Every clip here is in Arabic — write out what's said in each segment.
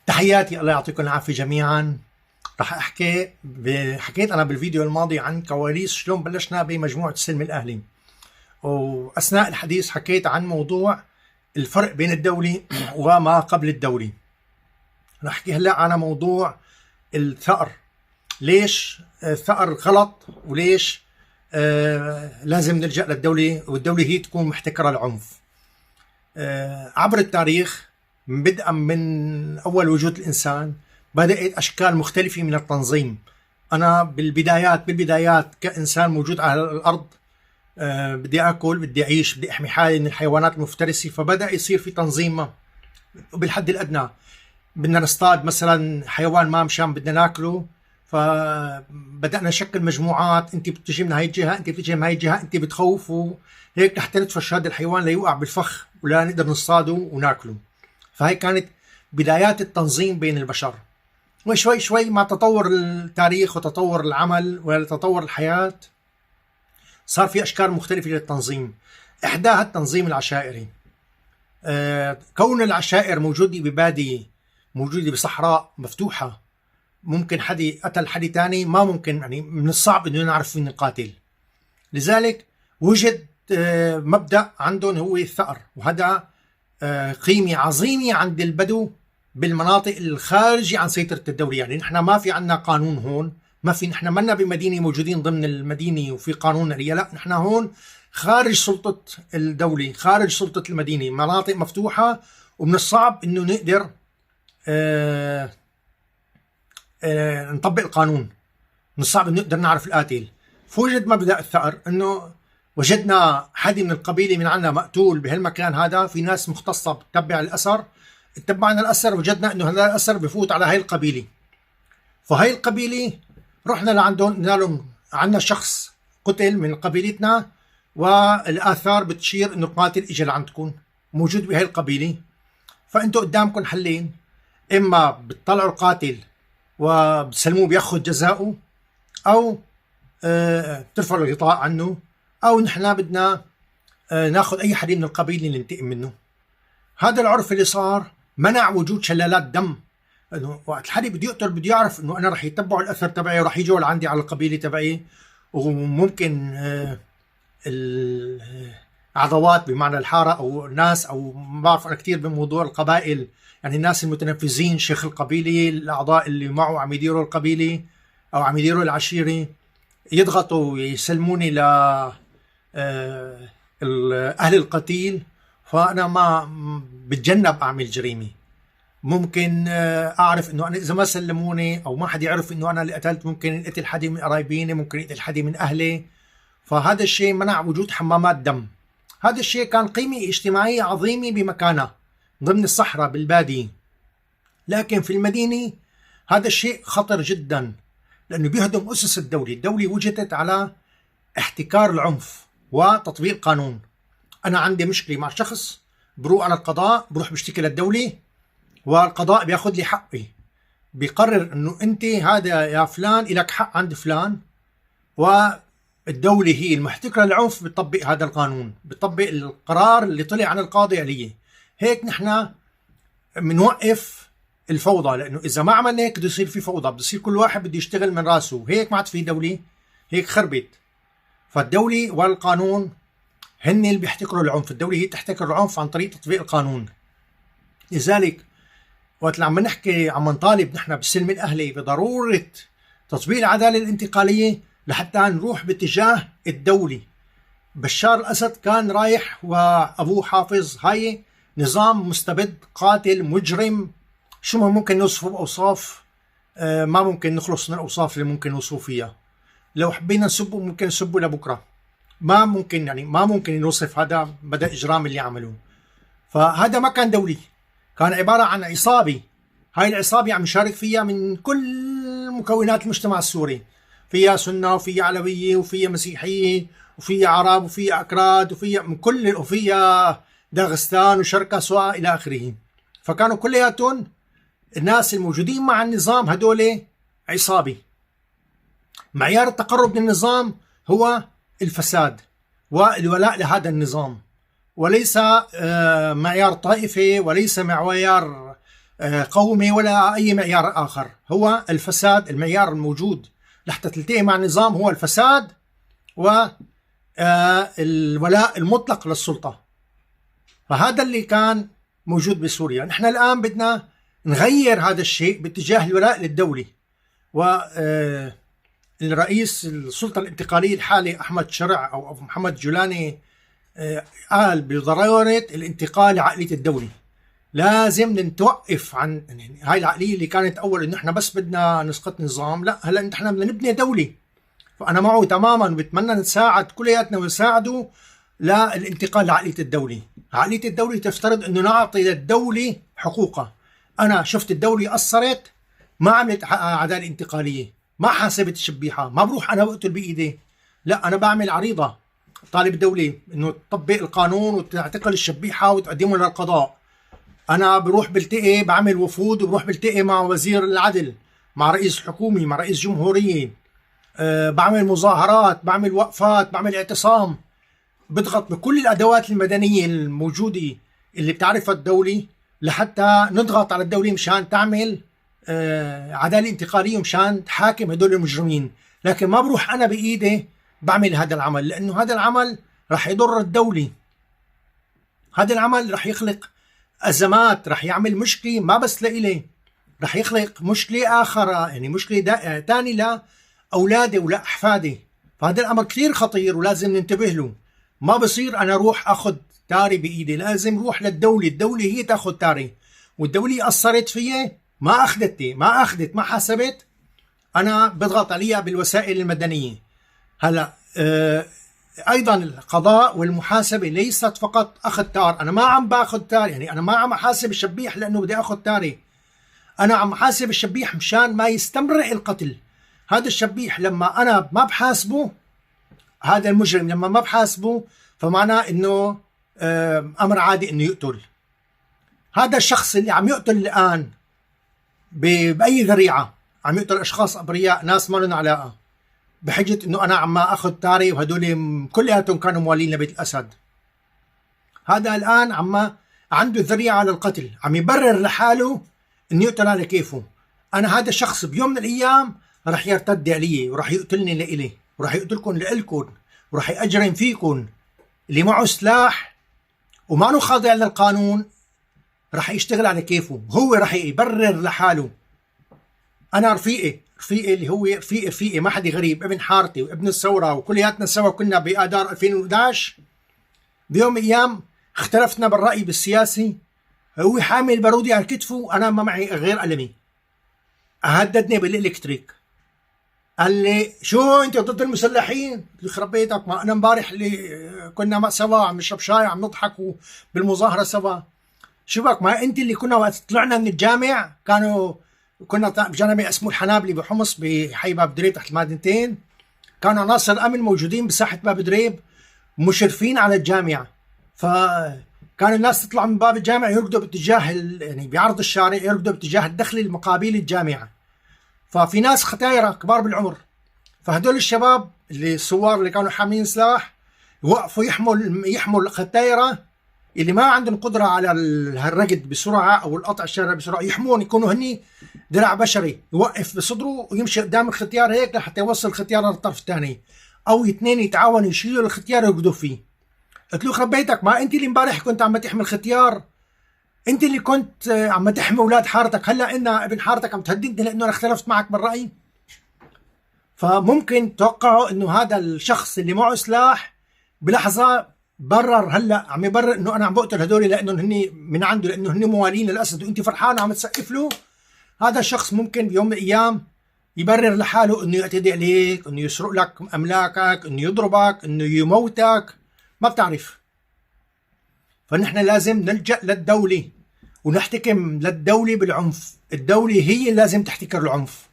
تحياتي، الله يعطيكم العافية جميعا. رح حكيت أنا بالفيديو الماضي عن كواليس شلون بلشنا بمجموعة السلم الأهلي، وأثناء الحديث حكيت عن موضوع الفرق بين الدولي وما قبل الدولي. رح أحكي هلأ عن موضوع الثأر، ليش الثأر غلط وليش لازم نلجأ للدولي، والدولة هي تكون محتكرة العنف. عبر التاريخ بدءا من أول وجود الإنسان بدأت أشكال مختلفة من التنظيم. أنا بالبدايات كإنسان موجود على الأرض، بدي أكل، بدي أعيش، بدي أحمي حالي من الحيوانات المفترسة، فبدأ يصير في تنظيم بالحد الأدنى. بدنا نصطاد مثلا حيوان ما مشان بدنا ناكله، فبدأنا نشكل مجموعات، انت بتجي من هاي الجهة، انت بتجي من هاي الجهة، انت بتخوف، وهيك حتى ندفش هذا الحيوان ليوقع بالفخ ولا نقدر نصطاده وناكله. فهي كانت بدايات التنظيم بين البشر. وشوي شوي مع تطور التاريخ وتطور العمل وتطور الحياة صار في أشكال مختلفة للتنظيم، إحداها التنظيم العشائري. كون العشائر موجودة ببادية، موجودة بصحراء مفتوحة، ممكن حد قتل حد تاني، ما ممكن، يعني من الصعب انه نعرف مين القاتل. لذلك وجد مبدأ عندهم هو الثأر، وهذا قيمة عظيمة عند البدو بالمناطق الخارجة عن سيطرة الدولة. يعني نحن ما في عنا قانون هون، ما في، نحن منا بمدينة موجودين ضمن المدينة وفي قانون عليها، لا، نحن هون خارج سلطة الدولة، خارج سلطة المدينة، مناطق مفتوحة، ومن الصعب انه نقدر نطبق القانون، من الصعب انه نقدر نعرف القاتل. فوجد مبدأ الثأر، انه وجدنا حد من القبيلة من عنا مقتول بهالمكان هذا، في ناس مختصة بتتبع الأثر، اتبعنا الأثر وجدنا انه هذا الأثر بفوت على هاي القبيلة، فهاي القبيلة رحنا لعندهم، قلنا لهم عندنا شخص قتل من قبيلتنا والآثار بتشير انه القاتل اجى لعندكم، موجود بهاي القبيلة، فانتوا قدامكم حلين: اما بتطلعوا القاتل وبتسلموه بياخذ جزاؤه، او بترفعوا الغطاء عنه، او نحن بدنا ناخذ اي حد من القبيله ننتقم منه. هذا العرف اللي صار منع وجود شلالات دم، انه وقت الحد بده يقتل بده يعرف انه انا رح يتبعوا الاثر تبعي وراح يجوا لعندي على القبيله تبعي، وممكن العضوات بمعنى الحاره او الناس، او ما بعرف انا كثير بموضوع القبائل، يعني الناس المتنفذين، شيخ القبيله، الاعضاء اللي معه عم يديروا القبيله او عم يديروا العشيره، يضغطوا يسلموني ل اهل القتيل، فانا ما بتجنب اعمل جريمه. ممكن اعرف انه انا اذا ما سلموني او ما حد يعرف انه انا اللي قتلت، ممكن اقتل حد من قرايبيني، ممكن اقتل حد من اهلي، فهذا الشيء منع وجود حمامات دم. هذا الشيء كان قيمه اجتماعيه عظيمه بمكانها ضمن الصحراء بالبادية، لكن في المدينة هذا الشيء خطر جدا، لأنه بيهدم أسس الدولة. الدولة وجدت على احتكار العنف وتطبيق قانون. أنا عندي مشكلة مع شخص، بروح على القضاء، بروح بشتكي للدولة، والقضاء بياخذ لي حقي، بيقرر أنه أنت هذا يا فلان إلك حق عند فلان، والدولة هي المحتكرة للعنف بتطبق هذا القانون، بتطبق القرار اللي طلع عن القاضي عليه. هيك نحن بنوقف الفوضى، لانه اذا ما عملنا هيك بده يصير في فوضى، بده يصير كل واحد بده يشتغل من راسه، هيك ما عاد في دولة، هيك خربت. فالدولة والقانون هن اللي بيحتكروا العنف، الدولة هي تحتكر العنف عن طريق تطبيق القانون. لذلك وقت اللي عم نحكي عم نطالب نحن بالسلم الأهلي بضرورة تطبيق العدالة الانتقالية لحتى نروح باتجاه الدولي. بشار الأسد كان رايح وأبوه حافظ، هاي نظام مستبد، قاتل، مجرم، شو ما ممكن نوصفه بأوصاف ما ممكن نخلص من الأوصاف اللي ممكن نوصفه فيها. لو حبينا نسبه ممكن نسبه لبكرة، ما ممكن، يعني ما ممكن نوصف هذا مدى إجرام اللي عملوه. فهذا ما كان دولي، كان عبارة عن عصابة. هاي العصابة عم يشارك فيها من كل مكونات المجتمع السوري، فيها سنة وفيها علوية وفيها مسيحية وفيها عرب وفيها أكراد وفيها من كل، وفيها داغستان وشركة إلى آخره. فكانوا كلياتهم الناس الموجودين مع النظام هدول عصابة. معيار التقرب من النظام هو الفساد والولاء لهذا النظام، وليس معيار طائفة، وليس معيار قومي ولا أي معيار آخر. هو الفساد المعيار الموجود لحتى تلتئم مع النظام، هو الفساد والولاء المطلق للسلطة. فهذا اللي كان موجود بسوريا. نحن الآن بدنا نغير هذا الشيء باتجاه الولاء للدولة. والرئيس السلطة الانتقالية الحالي أحمد شرع أو محمد جولاني قال بضرورة الانتقال لعقلية الدولة. لازم نتوقف عن هاي العقلية اللي كانت أول إنه إحنا بس بدنا نسقط نظام. لا، هلا إحنا بدنا نبني دولة. فأنا معه تماما، وبتمنى نساعد كلياتنا ونساعده للانتقال لعقلية الدولة. عقلية الدولة تفترض إنه نعطي للدولة حقوقها. أنا شفت الدولة قصرت، ما عملت عدالة انتقالية، ما حاسبت الشبيحة، ما بروح أنا بقتل بإيدي. لا، أنا بعمل عريضة طالب دولة إنه تطبق القانون وتعتقل الشبيحة وتقدمه للقضاء. أنا بروح بلتقي، بعمل وفود وبروح بلتقي مع وزير العدل، مع رئيس حكومي، مع رئيس جمهورية، بعمل مظاهرات، بعمل وقفات، بعمل اعتصام، بضغط بكل الأدوات المدنية الموجودة اللي بتعرفها الدولة لحتى نضغط على الدولة مشان تعمل عدالة انتقالية ومشان تحاكم هدول المجرمين. لكن ما بروح أنا بإيدي بعمل هذا العمل، لأنه هذا العمل رح يضر الدولة. هذا العمل رح يخلق أزمات، رح يعمل مشكلة ما بس لإلي، رح يخلق مشكلة آخرة، يعني مشكلة تاني لأولادي ولأحفادي. فهذا الأمر كثير خطير ولازم ننتبه له. ما بصير أنا روح أخذ تاري بإيدي، لازم روح للدولة. الدولة هي تأخذ تاري، والدولة قصرت فيه، ما أخذت ما حسبت، أنا بضغط عليها بالوسائل المدنية. هلا أيضا القضاء والمحاسبة ليست فقط أخذ تار. أنا ما عم باخذ تار، يعني أنا ما عم أحاسب الشبيح لأنه بدي أخذ تاري، أنا عم أحاسب الشبيح مشان ما يستمر القتل. هذا الشبيح لما أنا ما بحاسبه، هذا المجرم لما ما بحاسبه، فمعناه إنه أمر عادي إنه يقتل. هذا الشخص اللي عم يقتل الآن بأي ذريعة، عم يقتل أشخاص أبرياء، ناس ما لهم علاقة، بحجة إنه أنا عم أخذ تاري، وهدول كلياتهم كانوا موالين لبيت الأسد. هذا الآن عنده ذريعة للقتل، عم يبرر لحاله إنه يقتل على كيفه. أنا هذا الشخص بيوم من الأيام رح يرتد علي ورح يقتلني لإلي، ورح يقتلكم لإلكم، ورح يأجرم فيكم. اللي معه سلاح وما له خاضع للقانون رح يشتغل على كيفه، هو رح يبرر لحاله. أنا رفيقي اللي هو رفيقي ما حد غريب، ابن حارتي وابن الثورة، وكلياتنا سوا كنا بآذار 2011. بيوم من الأيام اختلفنا بالرأي بالسياسي، هو حامل بارودي على كتفه وأنا ما معي غير قلمي. هددني بالإلكتريك، قال لي شو أنت ضد المسلحين؟ قلت له خرب بيتك، ما أنا امبارح اللي كنا سوا عم نشرب شاي عم نضحك بالمظاهرة سوا. شو بك، ما أنت اللي كنا وقت طلعنا من الجامع كنا بجانبي اسمه الحنابلي بحمص بحي باب دريب تحت المادنتين، كان عناصر الأمن موجودين بساحة باب دريب مشرفين على الجامعة. فكان الناس تطلع من باب الجامعة يركضوا باتجاه يعني بعرض الشارع، يركضوا باتجاه الدخل المقابل الجامعة. ففي ناس ختايرة كبار بالعمر، فهدول الشباب اللي الثوار اللي كانوا حاملين سلاح وقفوا يحموا الختايرة اللي ما عندهم قدرة على الركض بسرعة أو القطع الشارع بسرعة، يحمون، يكونوا هني درع بشري، يوقف بصدره ويمشي قدام الختيار هيك لحتى يوصل الختيار للطرف الثاني، أو اثنين يتعاونوا يشيلوا الختيار ويركضوا فيه. قلت له خرب بيتك، ما أنت اللي امبارح كنت عم تحمي الختيار، أنت اللي كنت عم تحمي أولاد حارتك، هلا إن ابن حارتك عم تهددني لأنه أنا اختلفت معك بالرأي. فممكن توقعوا إنه هذا الشخص اللي معه سلاح بلحظة برر، هلا عم يبرر إنه أنا عم بقتل هدول لأنه هني من عنده، لأنه هني موالين للأسد وأنت فرحان وعم تسقف له. هذا الشخص ممكن بيوم من الأيام يبرر لحاله إنه يعتدي عليك، إنه يسرق لك أملاكك، إنه يضربك، إنه يموتك، ما بتعرف. فنحن لازم نلجأ للدولة ونحتكم للدولة بالعنف. الدولة هي اللي لازم تحتكر العنف.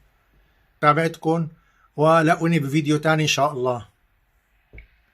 تابعتكم ولاقوني بفيديو تاني إن شاء الله.